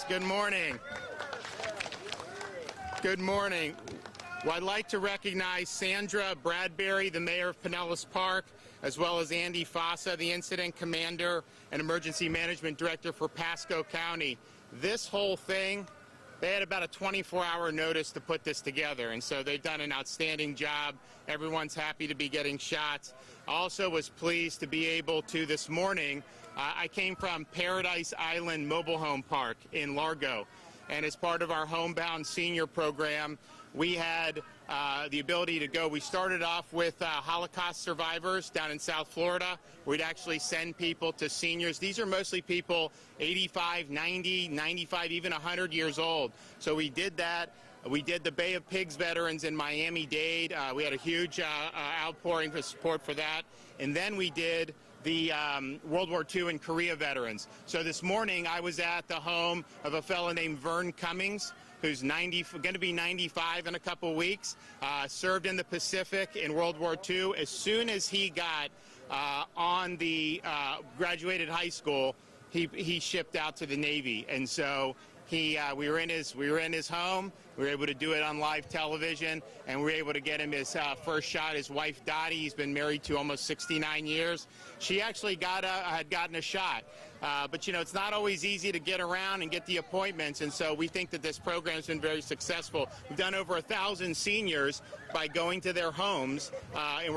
Good morning. Good morning. Well, I'd like to recognize Sandra Bradbury, the mayor of Pinellas Park, as well as Andy Fossa, the incident commander and emergency management director for Pasco County. This whole thing, they had about a 24-hour notice to put this together, and so they've done an outstanding job. Everyone's happy to be getting shots. Also was pleased to be able to this morning, I came from Paradise Island Mobile Home Park in Largo, and as part of our homebound senior program, we had the ability to go. We started off with Holocaust survivors down in South Florida. We'd actually send people to seniors. These are mostly people 85, 90, 95, even 100 years old. So we did that. We did the Bay of Pigs veterans in Miami-Dade. We had a huge outpouring for support for that. And then we did the World War II and Korea veterans. So this morning I was at the home of a fellow named Vern Cummings, who's going to be 95 in a couple weeks, served in the Pacific in World War II. As soon as he got on the graduated high school, he shipped out to the Navy, and so we were in his home. We were able to do it on live television, and we were able to get him his first shot. His wife Dottie, he's been married to almost 69 years. She actually had gotten a shot, but you know, it's not always easy to get around and get the appointments, and so we think that this program's been very successful. We've done over 1,000 seniors by going to their homes, and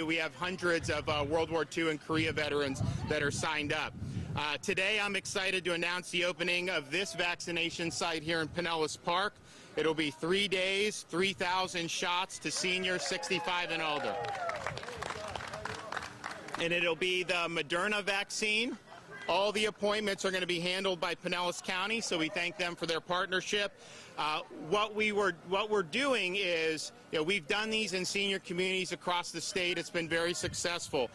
we have hundreds of World War II and Korea veterans that are signed up. Today, I'm excited to announce the opening of this vaccination site here in Pinellas Park. It'll be 3 days, 3,000 shots to seniors 65 and older. And it'll be the Moderna vaccine. All the appointments are going to be handled by Pinellas County, so we thank them for their partnership. What we're doing is, we've done these in senior communities across the state. It's been very successful.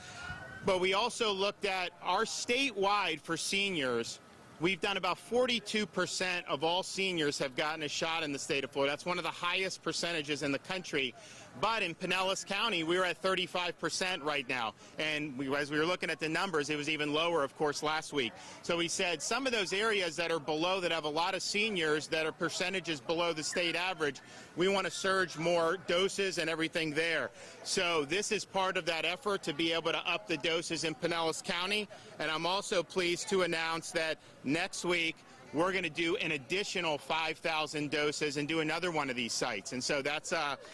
But we also looked at our statewide for seniors. We've done about 42% of all seniors have gotten a shot in the state of Florida. That's one of the highest percentages in the country. But in Pinellas County, we were at 35% right now. And as we were looking at the numbers, it was even lower, of course, last week. So we said some of those areas that are below, that have a lot of seniors, that are percentages below the state average, we want to surge more doses and everything there. So this is part of that effort to be able to up the doses in Pinellas County. And I'm also pleased to announce that next week, we're going to do an additional 5,000 doses and do another one of these sites. And so that's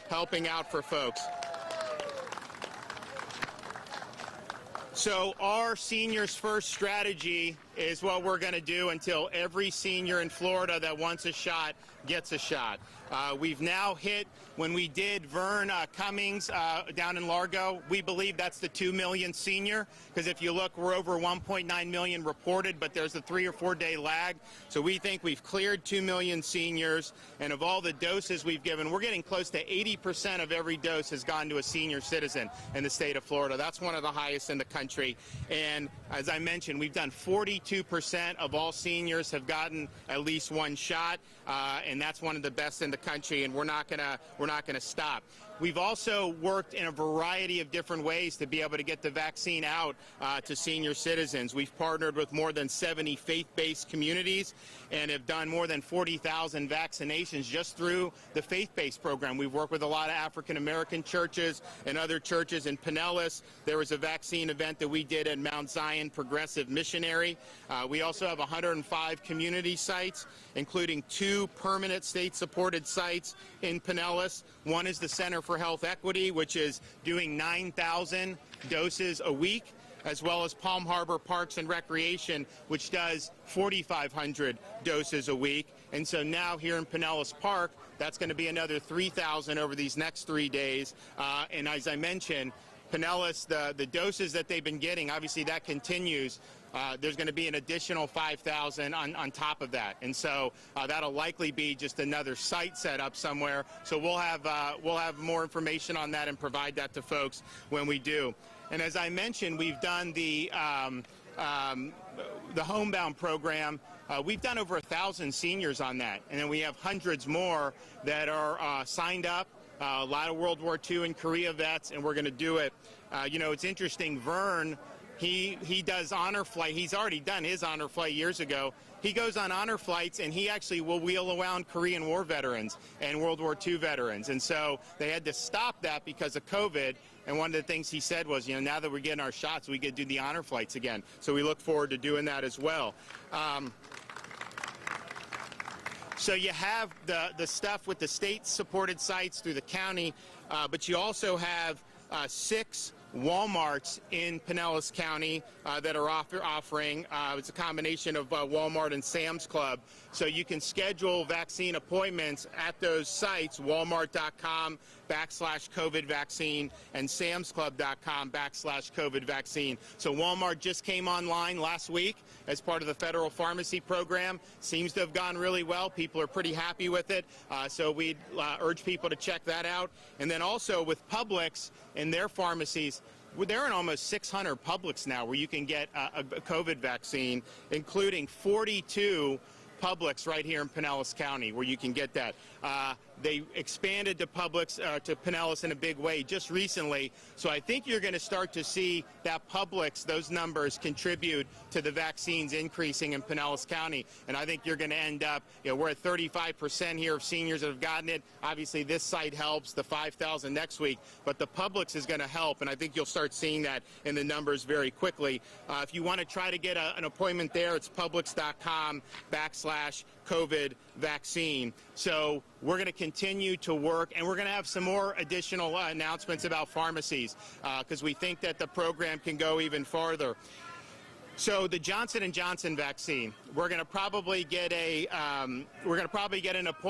helping out for folks. So our Seniors First strategy is what we're going to do until every senior in Florida that wants a shot gets a shot. We've now hit, when we did Vern Cummings down in Largo, we believe that's the 2 million senior, because if you look, we're over 1.9 million reported, but there's a 3 or 4 day lag. So we think we've cleared 2 million seniors, and of all the doses we've given, we're getting close to 80% of every dose has gone to a senior citizen in the state of Florida. That's one of the highest in the country. And as I mentioned, we've done 42% of all seniors have gotten at least one shot, and that's one of the best in the country, and we're not gonna stop. We've also worked in a variety of different ways to be able to get the vaccine out to senior citizens. We've partnered with more than 70 faith-based communities and have done more than 40,000 vaccinations just through the faith-based program. We've worked with a lot of African-American churches and other churches in Pinellas. There was a vaccine event that we did at Mount Zion Progressive Missionary. We also have 105 community sites, including 2 permanent state-supported sites in Pinellas. One is the Center for Health Equity, which is doing 9,000 doses a week, as well as Palm Harbor Parks and Recreation, which does 4,500 doses a week. And so now here in Pinellas Park, that's going to be another 3,000 over these next 3 days. And as I mentioned, Pinellas, the doses that they've been getting, obviously that continues. There's going to be an additional 5,000 on top of that, and so that'll likely be just another site set up somewhere. So we'll have more information on that and provide that to folks when we do. And as I mentioned, we've done the homebound program. We've done over 1,000 seniors on that, and then we have hundreds more that are signed up. A lot of World War II and Korea vets, and we're going to do it. You know, it's interesting. Vern, He does honor flight. He's already done his honor flight years ago. He goes on honor flights, and he actually will wheel around Korean War veterans and World War II veterans. And so they had to stop that because of COVID. And one of the things he said was, now that we're getting our shots, we get to do the honor flights again. So we look forward to doing that as well. So you have the stuff with the state-supported sites through the county, but you also have 6 Walmarts in Pinellas County that are offering. It's a combination of Walmart and Sam's Club. So you can schedule vaccine appointments at those sites, walmart.com/COVID vaccine and samsclub.com/COVID vaccine. So Walmart just came online last week as part of the federal pharmacy program. Seems to have gone really well. People are pretty happy with it. So we'd urge people to check that out. And then also with Publix and their pharmacies, they're in almost 600 Publix now where you can get a COVID vaccine, including 42 Publix right here in Pinellas County where you can get that. They expanded to Publix, to Pinellas in a big way just recently. So I think you're going to start to see that Publix, those numbers contribute to the vaccines increasing in Pinellas County. And I think you're going to end up, we're at 35% here of seniors that have gotten it. Obviously, this site helps, the 5,000 next week, but the Publix is going to help. And I think you'll start seeing that in the numbers very quickly. If you want to try to get an appointment there, it's publix.com/COVID vaccine. So we're going to continue to work, and we're going to have some more additional announcements about pharmacies because we think that the program can go even farther. So the Johnson & Johnson vaccine, we're going to probably get an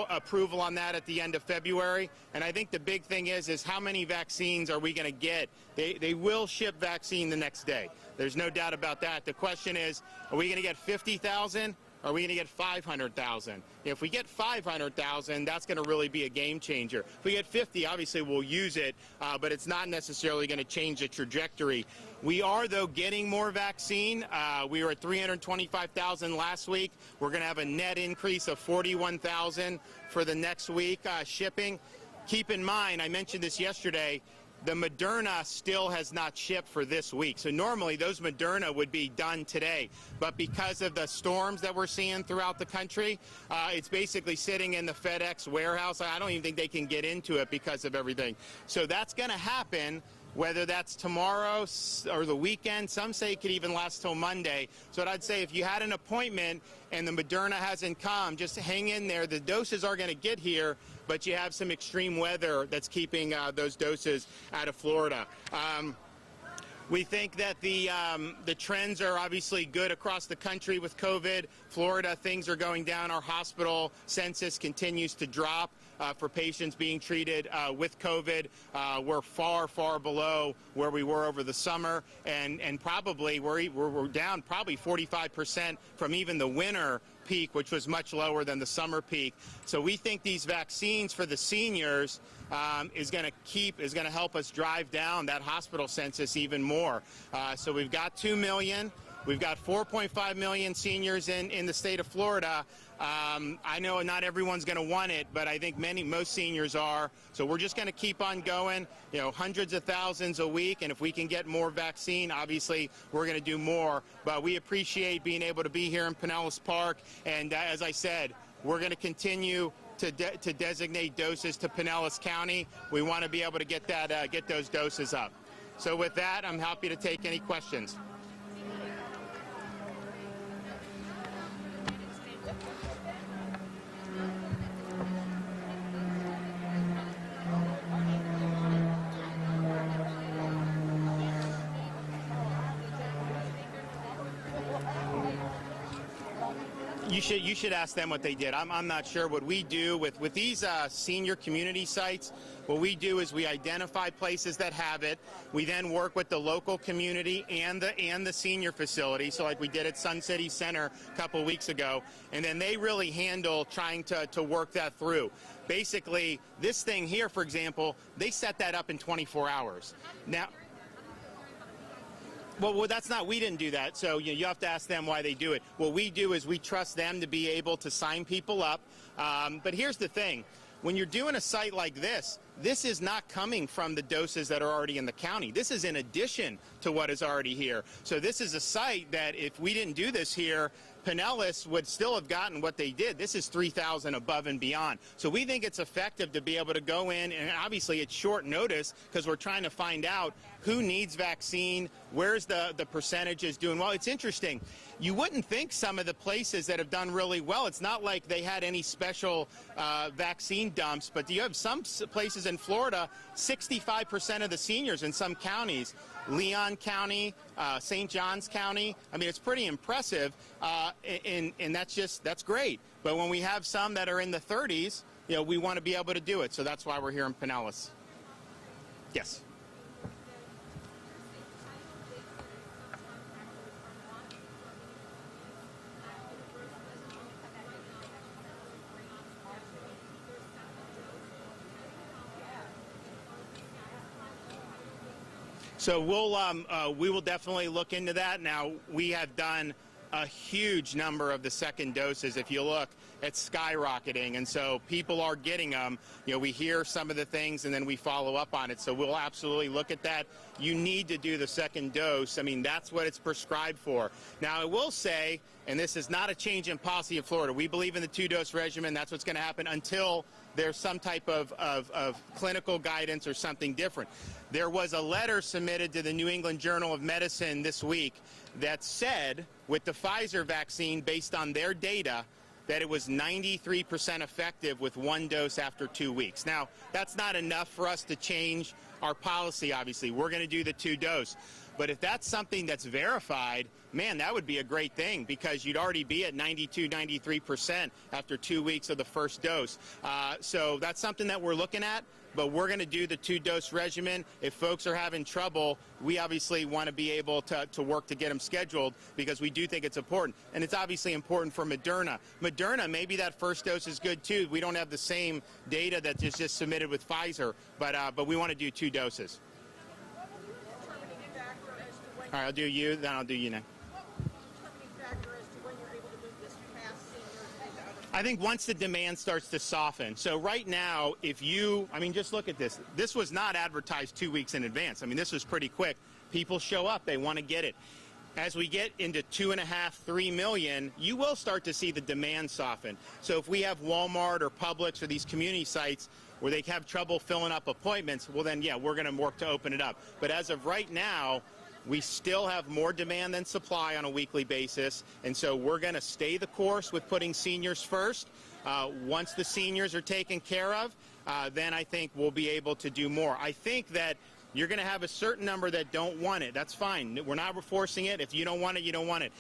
approval on that at the end of February. And I think the big thing is how many vaccines are we going to get? They will ship vaccine the next day. There's no doubt about that. The question is, are we going to get 50,000? Are we going to get 500,000? If we get 500,000, that's going to really be a game changer. If we get 50, obviously we'll use it, but it's not necessarily going to change the trajectory. We are, though, getting more vaccine. We were at 325,000 last week. We're going to have a net increase of 41,000 for the next week shipping. Keep in mind, I mentioned this yesterday, the Moderna still has not shipped for this week. So normally those Moderna would be done today. But because of the storms that we're seeing throughout the country, it's basically sitting in the FedEx warehouse. I don't even think they can get into it because of everything. So that's going to happen, whether that's tomorrow or the weekend. Some say it could even last till Monday. So what I'd say, if you had an appointment and the Moderna hasn't come, just hang in there. The doses are going to get here, but you have some extreme weather that's keeping those doses out of Florida. We think that the trends are obviously good across the country with COVID. Florida, things are going down. Our hospital census continues to drop for patients being treated with COVID. We're far, far below where we were over the summer, and probably we're down probably 45% from even the winter peak, which was much lower than the summer peak. So we think these vaccines for the seniors is going to help us drive down that hospital census even more. So we've got 2 million. We've got 4.5 million seniors in the state of Florida. I know not everyone's going to want it, but I think most seniors are. So we're just going to keep on going, hundreds of thousands a week. And if we can get more vaccine, obviously we're going to do more. But we appreciate being able to be here in Pinellas Park. And as I said, we're going to continue to designate doses to Pinellas County. We want to be able to get those doses up. So with that, I'm happy to take any questions. You should ask them what they did. I'm not sure. What we do with these senior community sites, what we do is we identify places that have it. We then work with the local community and the senior facility. So like we did at Sun City Center a couple weeks ago, and then they really handle trying to work that through. Basically, this thing here, for example, they set that up in 24 hours. Now. Well, that's not, we didn't do that, so you have to ask them why they do it. What we do is we trust them to be able to sign people up. But here's the thing. When you're doing a site like this, this is not coming from the doses that are already in the county. This is in addition to what is already here. So this is a site that if we didn't do this here, Pinellas would still have gotten what they did. This is 3,000 above and beyond. So we think it's effective to be able to go in, and obviously it's short notice because we're trying to find out who needs vaccine, where's the percentages doing well. It's interesting. You wouldn't think some of the places that have done really well, it's not like they had any special vaccine dumps, but you have some places in Florida, 65% of the seniors in some counties, Leon County, St. Johns County. I mean, it's pretty impressive, and that's great. But when we have some that are in the 30s, you know, we want to be able to do it. So that's why we're here in Pinellas. Yes. So we will definitely look into that. Now, we have done a huge number of the second doses. If you look, it's skyrocketing, and so people are getting them. You know, we hear some of the things, and then we follow up on it. So we'll absolutely look at that. You need to do the second dose. I mean, that's what it's prescribed for. Now, I will say, and this is not a change in policy of Florida, we believe in the two-dose regimen. That's what's going to happen until there's some type of clinical guidance or something different. There was a letter submitted to the New England Journal of Medicine this week that said, with the Pfizer vaccine, based on their data, that it was 93% effective with one dose after 2 weeks. Now, that's not enough for us to change our policy, obviously. We're going to do the two-dose. But if that's something that's verified, man, that would be a great thing because you'd already be at 92, 93% after 2 weeks of the first dose. So that's something that we're looking at, but we're going to do the two-dose regimen. If folks are having trouble, we obviously want to be able to work to get them scheduled because we do think it's important. And it's obviously important for Moderna. Moderna, maybe that first dose is good too. We don't have the same data that is just submitted with Pfizer, but we want to do two doses. All right, I'll do you, then I'll do you next. I think once the demand starts to soften. So right now, I mean, just look at this. This was not advertised 2 weeks in advance. I mean, this was pretty quick. People show up, they want to get it. As we get into 2.5, 3 million, you will start to see the demand soften. So if we have Walmart or Publix or these community sites where they have trouble filling up appointments, well then, yeah, we're going to work to open it up. But as of right now, we still have more demand than supply on a weekly basis, and so we're going to stay the course with putting seniors first. Once the seniors are taken care of, then I think we'll be able to do more. I think that you're going to have a certain number that don't want it. That's fine. We're not forcing it. If you don't want it, you don't want it.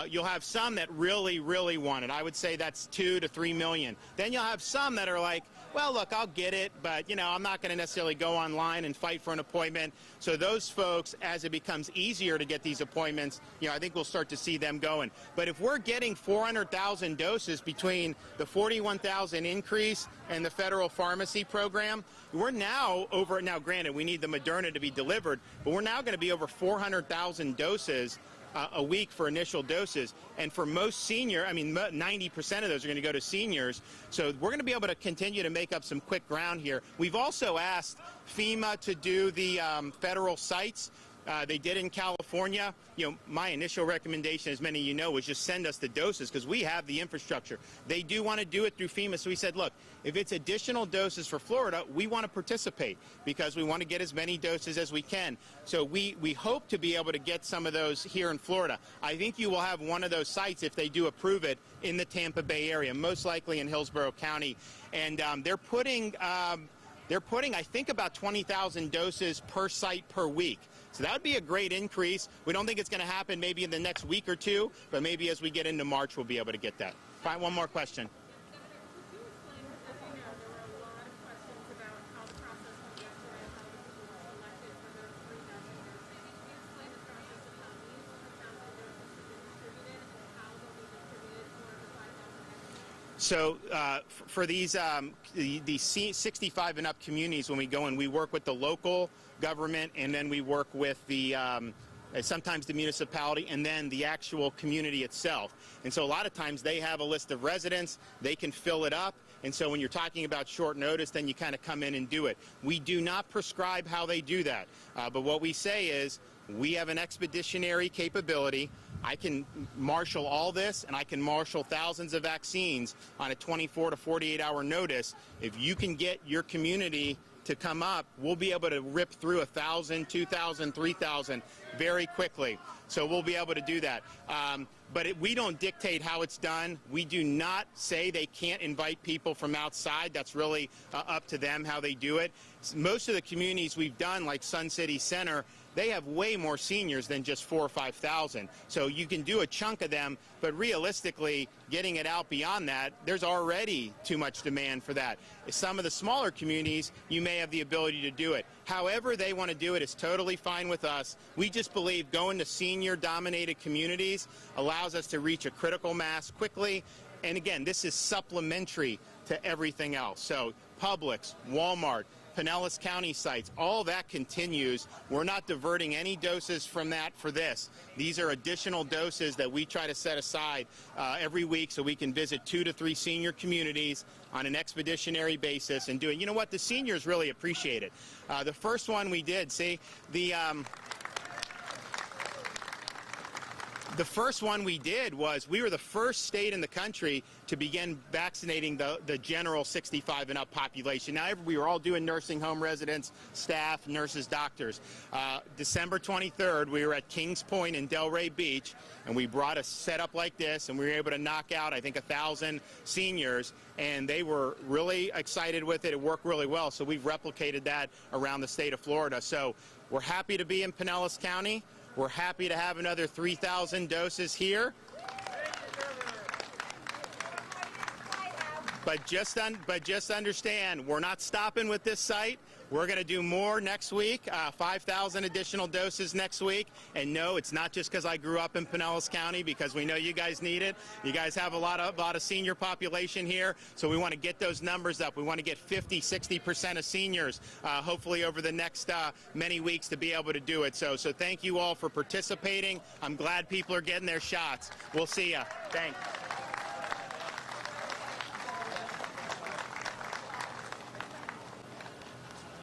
You'll have some that really, really want it. I would say that's 2 to 3 million. Then you'll have some that are like, well, look, I'll get it, but, you know, I'm not going to necessarily go online and fight for an appointment. So those folks, as it becomes easier to get these appointments, you know, I think we'll start to see them going. But if we're getting 400,000 doses between the 41,000 increase and the federal pharmacy program, we're now over, now granted, we need the Moderna to be delivered, but we're now going to be over 400,000 doses a week for initial doses. And for most senior, I mean, 90% of those are going to go to seniors. So we're going to be able to continue to make up some quick ground here. We've also asked FEMA to do the federal sites. They did in California. You know, my initial recommendation, as many of you know, was just send us the doses because we have the infrastructure. They do want to do it through FEMA, so we said, look, if it's additional doses for Florida, we want to participate because we want to get as many doses as we can. So we hope to be able to get some of those here in Florida. I think you will have one of those sites, if they do approve it, in the Tampa Bay area, most likely in Hillsborough County. And they're putting, I think, about 20,000 doses per site per week. So that would be a great increase. We don't think it's going to happen maybe in the next week or two, but maybe as we get into March, we'll be able to get that. Fine, one more question. So for these the 65 and up communities, when we go in, we work with the local government, and then we work with the sometimes the municipality, and then the actual community itself. And so a lot of times they have a list of residents, they can fill it up, And so when you're talking about short notice, then you kind of come in and do it. We do not prescribe how they do that. But what we say is we have an expeditionary capability. I can marshal all this, and I can marshal thousands of vaccines on a 24 to 48-hour notice. If you can get your community to come up, we'll be able to rip through 1,000, 2,000, 3,000 very quickly. So we'll be able to do that. But we don't dictate how it's done. We do not say they can't invite people from outside. That's really up to them how they do it. Most of the communities we've done, like Sun City Center, they have way more seniors than just 4,000 or 5,000. So you can do a chunk of them, but realistically, getting it out beyond that, there's already too much demand for that. Some of the smaller communities, you may have the ability to do it. However they want to do it is totally fine with us. We just believe going to senior-dominated communities allows us to reach a critical mass quickly. And again, this is supplementary to everything else. So Publix, Walmart, Pinellas County sites, all that continues. We're not diverting any doses from that for this. These are additional doses that we try to set aside every week so we can visit 2 to 3 senior communities on an expeditionary basis and do it. You know what? The seniors really appreciate it. The first one we did, see, the first one we did was we were the first state in the country to begin vaccinating the general 65 and up population. Now, we were all doing nursing home residents, staff, nurses, doctors. December 23rd, we were at Kings Point in Delray Beach, and we brought a setup like this, and we were able to knock out, I think, 1,000 seniors, and they were really excited with it. It worked really well, so we've replicated that around the state of Florida. So we're happy to be in Pinellas County. We're happy to have another 3,000 doses here. But just understand, we're not stopping with this site. We're going to do more next week, 5,000 additional doses next week. And no, it's not just because I grew up in Pinellas County, because we know you guys need it. You guys have a lot of senior population here, so we want to get those numbers up. We want to get 50, 60% of seniors, hopefully over the next many weeks, to be able to do it. So thank you all for participating. I'm glad people are getting their shots. We'll see ya. Thanks.